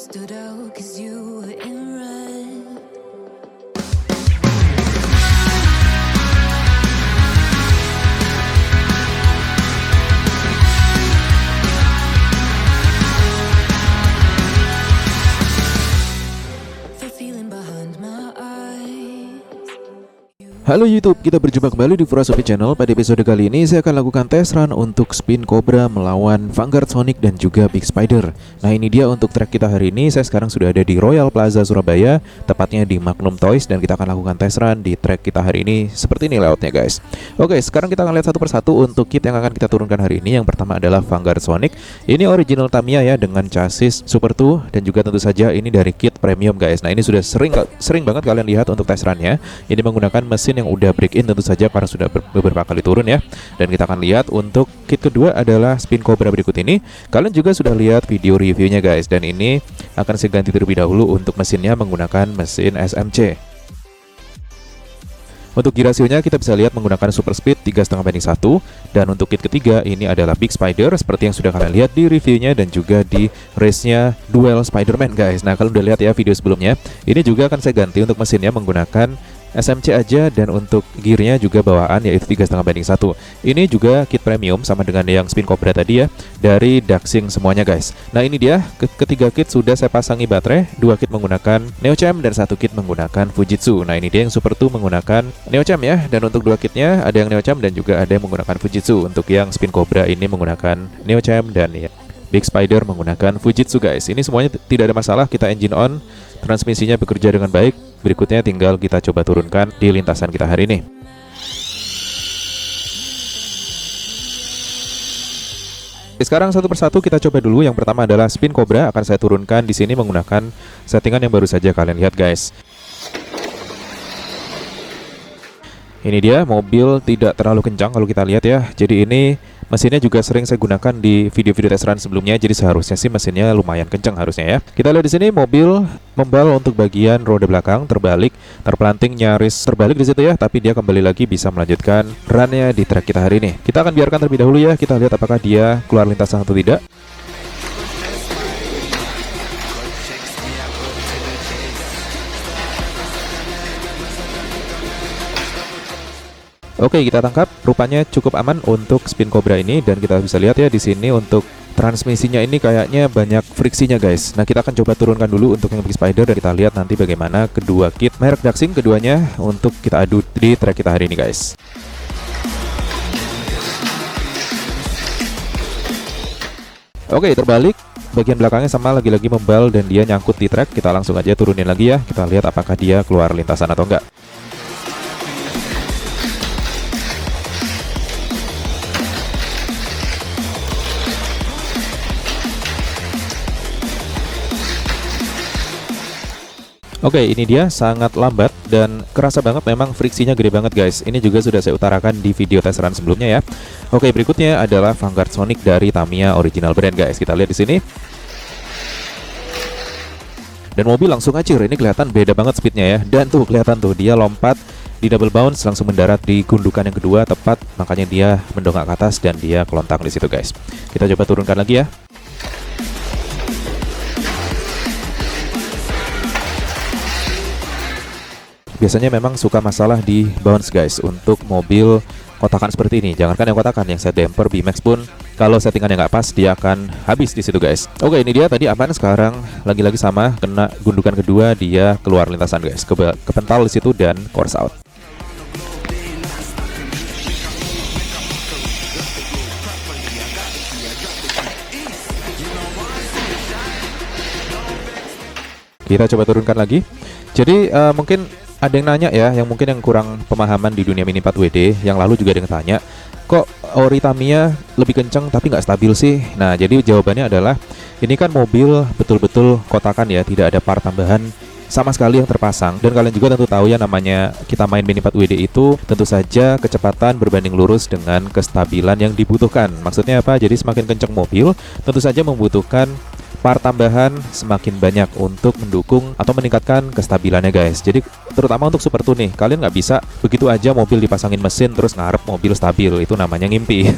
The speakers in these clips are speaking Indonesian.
stood out 'cause you were in red. The feeling behind my eyes. Halo YouTube, kita berjumpa kembali di Furosofi Channel. Pada episode kali ini saya akan lakukan tes run untuk Spin Cobra melawan Vanguard Sonic dan juga Big Spider. Nah ini dia untuk track kita hari ini. Saya sekarang sudah ada di Royal Plaza Surabaya, tepatnya di Magnum Toys, dan kita akan lakukan tes run di track kita hari ini. Seperti ini layoutnya guys. Oke, sekarang kita akan lihat satu persatu untuk kit yang akan kita turunkan hari ini. Yang pertama adalah Vanguard Sonic. Ini original Tamiya ya, dengan chassis Super 2, dan juga tentu saja ini dari kit premium guys. Nah ini sudah sering banget kalian lihat untuk tes runnya. Ini menggunakan mesin yang udah break in tentu saja karena sudah beberapa kali turun ya. Dan kita akan lihat untuk kit kedua adalah Spin Cobra berikut ini. Kalian juga sudah lihat video reviewnya guys, dan ini akan saya ganti terlebih dahulu untuk mesinnya menggunakan mesin SMC. Untuk gear ratio-nya kita bisa lihat menggunakan super speed 3,5:1. Dan untuk kit ketiga ini adalah Big Spider seperti yang sudah kalian lihat di reviewnya dan juga di race-nya Duel Spider-Man guys. Nah kalian udah lihat ya video sebelumnya. Ini juga akan saya ganti untuk mesinnya menggunakan SMC aja, dan untuk gearnya juga bawaan yaitu 3,5:1. Ini juga kit premium sama dengan yang Spin Cobra tadi ya, dari Daxing semuanya guys. Nah ini dia ketiga kit sudah saya pasangi baterai, 2 kit menggunakan Neocam dan 1 kit menggunakan Fujitsu. Nah ini dia yang Super 2 menggunakan Neocam ya, dan untuk 2 kitnya ada yang Neocam dan juga ada yang menggunakan Fujitsu. Untuk yang Spin Cobra ini menggunakan Neocam dan ya Big Spider menggunakan Fujitsu guys. Ini semuanya tidak ada masalah, kita engine on, transmisinya bekerja dengan baik. Berikutnya tinggal kita coba turunkan di lintasan kita hari ini. Sekarang satu persatu kita coba dulu. Yang pertama adalah Spin Cobra, akan saya turunkan di sini menggunakan settingan yang baru saja kalian lihat guys. Ini dia, mobil tidak terlalu kencang kalau kita lihat ya. Jadi ini mesinnya juga sering saya gunakan di video-video tes run sebelumnya. Jadi seharusnya sih mesinnya lumayan kencang harusnya ya. Kita lihat di sini mobil membal untuk bagian roda belakang terbalik, terpelanting nyaris terbalik di situ ya. Tapi dia kembali lagi bisa melanjutkan runnya di track kita hari ini. Kita akan biarkan terlebih dahulu ya. Kita lihat apakah dia keluar lintasan atau tidak. Oke, kita tangkap. Rupanya cukup aman untuk Spin Cobra ini, dan kita bisa lihat ya di sini untuk transmisinya ini kayaknya banyak friksinya guys. Nah, kita akan coba turunkan dulu untuk yang Big Spider dan kita lihat nanti bagaimana kedua kit merek Daxing keduanya untuk kita adu di track kita hari ini guys. Oke, terbalik. Bagian belakangnya sama lagi-lagi membal dan dia nyangkut di track. Kita langsung aja turunin lagi ya. Kita lihat apakah dia keluar lintasan atau enggak. Oke, ini dia sangat lambat dan kerasa banget, memang friksinya gede banget guys. Ini juga sudah saya utarakan di video tes run sebelumnya ya. Oke, berikutnya adalah Vanguard Sonic dari Tamiya original brand guys. Kita lihat di sini. Dan mobil langsung acir, ini kelihatan beda banget speednya ya. Dan tuh kelihatan tuh dia lompat di double bounce langsung mendarat di gundukan yang kedua tepat, makanya dia mendongak ke atas dan dia kelontang di situ guys. Kita coba turunkan lagi ya. Biasanya memang suka masalah di bounce guys untuk mobil kotakan seperti ini. Jangankan yang kotakan, yang set damper BMAX pun kalau settingannya nggak pas dia akan habis di situ guys. Oke, ini dia tadi aman, sekarang lagi-lagi sama, kena gundukan kedua dia keluar lintasan guys, kepental di situ dan course out. Kita coba turunkan lagi. Jadi mungkin ada yang nanya ya, yang mungkin yang kurang pemahaman di dunia Mini 4WD. Yang lalu juga ada yang tanya, kok ori Tamiya lebih kenceng tapi nggak stabil sih? Nah jadi jawabannya adalah, ini kan mobil betul-betul kotakan ya, tidak ada part tambahan sama sekali yang terpasang. Dan kalian juga tentu tahu ya, namanya kita main Mini 4WD itu tentu saja kecepatan berbanding lurus dengan kestabilan yang dibutuhkan. Maksudnya apa? Jadi semakin kenceng mobil tentu saja membutuhkan part tambahan semakin banyak untuk mendukung atau meningkatkan kestabilannya guys. Jadi terutama untuk Super 2 nih, kalian nggak bisa begitu aja mobil dipasangin mesin terus ngarep mobil stabil, itu namanya ngimpi.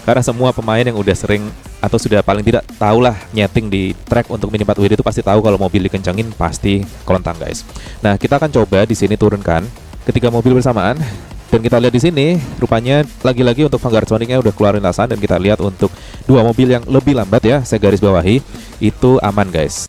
Karena semua pemain yang udah sering atau sudah paling tidak tahu lah nyeting di track untuk Mini 4WD itu pasti tahu kalau mobil dikencangin pasti kelontang guys. Nah, kita akan coba di sini turunkan ketiga mobil bersamaan. Dan kita lihat di sini, rupanya lagi-lagi untuk Vanguard Sonicnya udah keluarin lasan. Dan kita lihat untuk dua mobil yang lebih lambat ya, saya garis bawahi, itu aman guys.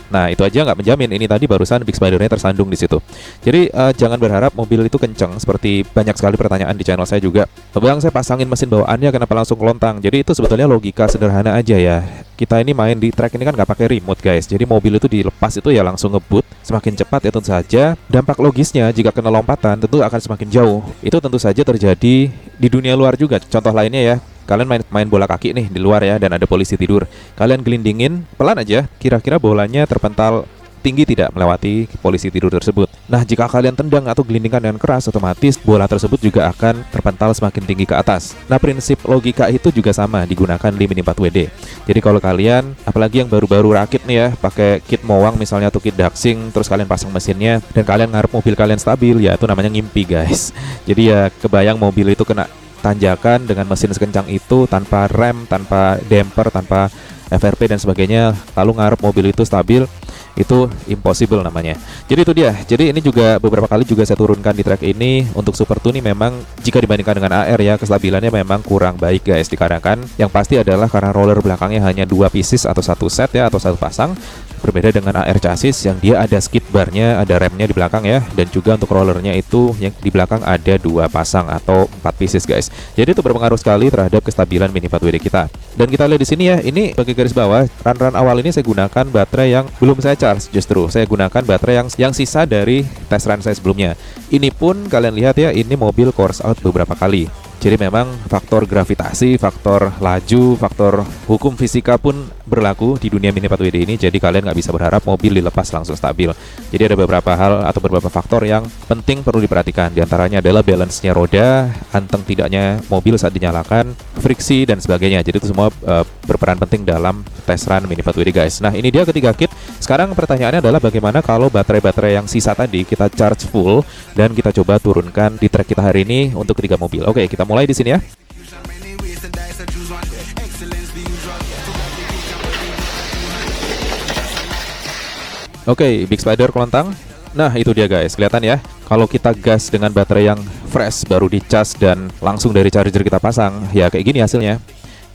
Nah, itu aja nggak menjamin. Ini tadi barusan Big Spider-nya tersandung di situ. Jadi jangan berharap mobil itu kenceng. Seperti banyak sekali pertanyaan di channel saya juga. Bang, saya pasangin mesin bawaannya kenapa langsung kelontang? Jadi itu sebetulnya logika sederhana aja ya. Kita ini main di track ini kan nggak pakai remote guys. Jadi mobil itu dilepas itu ya langsung ngebut. Semakin cepat ya tentu saja dampak logisnya jika kena lompatan tentu akan semakin jauh. Itu tentu saja terjadi di dunia luar juga. Contoh lainnya ya, kalian main bola kaki nih di luar ya, dan ada polisi tidur. Kalian gelindingin pelan aja, kira-kira bolanya terpental tinggi tidak melewati polisi tidur tersebut. Nah, jika kalian tendang atau gelindingkan dengan keras, otomatis bola tersebut juga akan terpental semakin tinggi ke atas. Nah, prinsip logika itu juga sama digunakan di Mini 4WD. Jadi kalau kalian, apalagi yang baru-baru rakit nih ya, pakai kit mowang misalnya atau kit daxing, terus kalian pasang mesinnya, dan kalian ngarep mobil kalian stabil, ya itu namanya ngimpi guys. Jadi ya kebayang mobil itu kena tanjakan dengan mesin sekencang itu tanpa rem, tanpa damper, tanpa FRP dan sebagainya, lalu ngarep mobil itu stabil, itu impossible namanya. Jadi itu dia. Jadi ini juga beberapa kali juga saya turunkan di track ini. Untuk Super 2 ini memang jika dibandingkan dengan AR ya, kestabilannya memang kurang baik guys. Dikarenakan yang pasti adalah karena roller belakangnya hanya 2 pieces atau satu set ya, atau satu pasang. Berbeda dengan AR chassis yang dia ada skid barnya, ada remnya di belakang ya, dan juga untuk rollernya itu yang di belakang ada 2 pasang atau 4 pieces guys. Jadi itu berpengaruh sekali terhadap kestabilan Mini 4WD kita. Dan kita lihat di sini ya, ini bagi garis bawah, run awal ini saya gunakan baterai yang belum saya charge, justru saya gunakan baterai yang sisa dari tes run saya sebelumnya. Ini pun kalian lihat ya, ini mobil course out beberapa kali. Jadi memang faktor gravitasi, faktor laju, faktor hukum fisika pun berlaku di dunia Mini 4WD ini. Jadi kalian nggak bisa berharap mobil dilepas langsung stabil. Jadi ada beberapa hal atau beberapa faktor yang penting perlu diperhatikan. Di antaranya adalah balance-nya roda, anteng tidaknya mobil saat dinyalakan, friksi dan sebagainya. Jadi itu semua berperan penting dalam tes run Mini 4WD guys. Nah, ini dia ketiga kit. Sekarang pertanyaannya adalah bagaimana kalau baterai-baterai yang sisa tadi kita charge full dan kita coba turunkan di track kita hari ini untuk ketiga mobil. Oke, kita mulai di sini ya. Oke, Big Spider kelontang. Nah, itu dia guys, kelihatan ya. Kalau kita gas dengan baterai yang fresh, baru dicas dan langsung dari charger kita pasang, ya kayak gini hasilnya.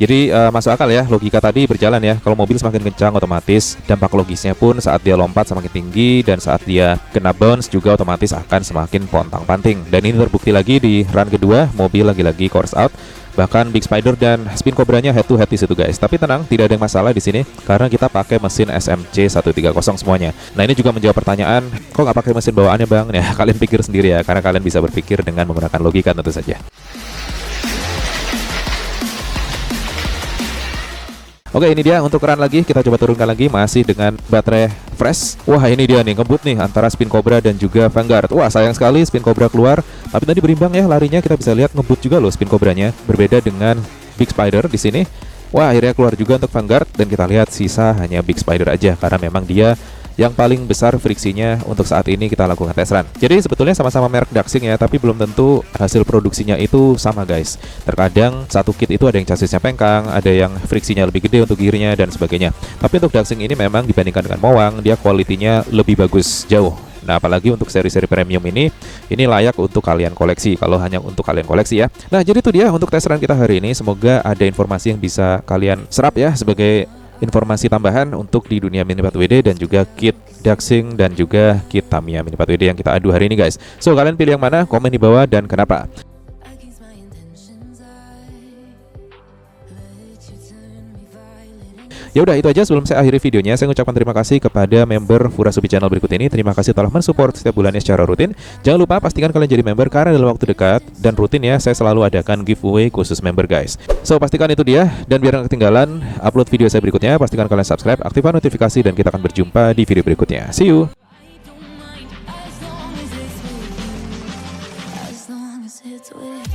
Jadi masuk akal ya, logika tadi berjalan ya. Kalau mobil semakin kencang, otomatis dampak logisnya pun saat dia lompat semakin tinggi, dan saat dia kena bounce juga otomatis akan semakin pontang-panting. Dan ini terbukti lagi di run kedua, mobil lagi-lagi course out. Bahkan Big Spider dan Spin Cobra-nya head to head di situ guys. Tapi tenang, tidak ada yang masalah di sini karena kita pakai mesin SMC 130 semuanya. Nah, ini juga menjawab pertanyaan, kok nggak pakai mesin bawaannya bang? Ya, kalian pikir sendiri ya, karena kalian bisa berpikir dengan menggunakan logika tentu saja. Oke, ini dia untuk run lagi, kita coba turunkan lagi masih dengan baterai fresh. Wah, ini dia nih, ngebut nih antara Spin Cobra dan juga Vanguard. Wah, sayang sekali Spin Cobra keluar, tapi tadi berimbang ya larinya, kita bisa lihat ngebut juga loh Spin Cobra-nya. Berbeda dengan Big Spider di sini. Wah, akhirnya keluar juga untuk Vanguard, dan kita lihat sisa hanya Big Spider aja karena memang dia yang paling besar friksinya untuk saat ini kita lakukan tes run. Jadi sebetulnya sama-sama merek daxing ya, tapi belum tentu hasil produksinya itu sama guys. Terkadang satu kit itu ada yang chassisnya pengkang, ada yang friksinya lebih gede untuk gearnya dan sebagainya. Tapi untuk daxing ini memang dibandingkan dengan mowang, dia kualitinya lebih bagus jauh. Nah, apalagi untuk seri-seri premium ini layak untuk kalian koleksi, kalau hanya untuk kalian koleksi ya. Nah, jadi itu dia untuk tes run kita hari ini. Semoga ada informasi yang bisa kalian serap ya sebagai informasi tambahan untuk di dunia Mini 4WD dan juga kit daxing dan juga kit Tamiya Mini 4WD yang kita adu hari ini guys. So, kalian pilih yang mana? Komen di bawah dan kenapa. Ya udah, itu aja sebelum saya akhiri videonya. Saya mengucapkan terima kasih kepada member Furasubi channel berikut ini. Terima kasih telah mensupport setiap bulannya secara rutin. Jangan lupa pastikan kalian jadi member karena dalam waktu dekat dan rutin ya, saya selalu adakan giveaway khusus member guys. So, pastikan itu dia, dan biar nggak ketinggalan upload video saya berikutnya, pastikan kalian subscribe, aktifkan notifikasi, dan kita akan berjumpa di video berikutnya. See you. As long as it's with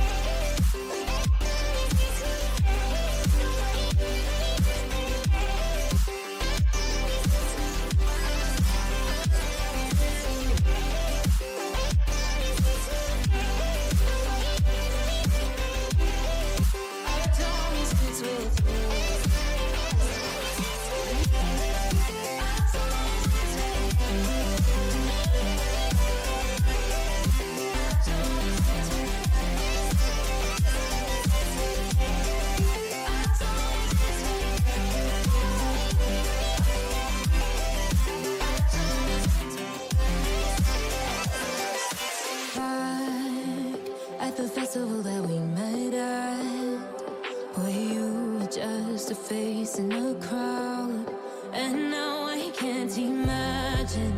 face in a crowd, and now I can't imagine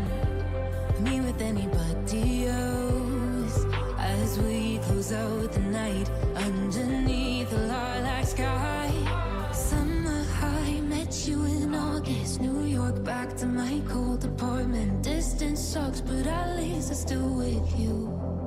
me with anybody else. As we close out the night underneath the lilac sky. Summer high, met you in August. New York, back to my cold apartment. Distance sucks, but at least I'm still with you.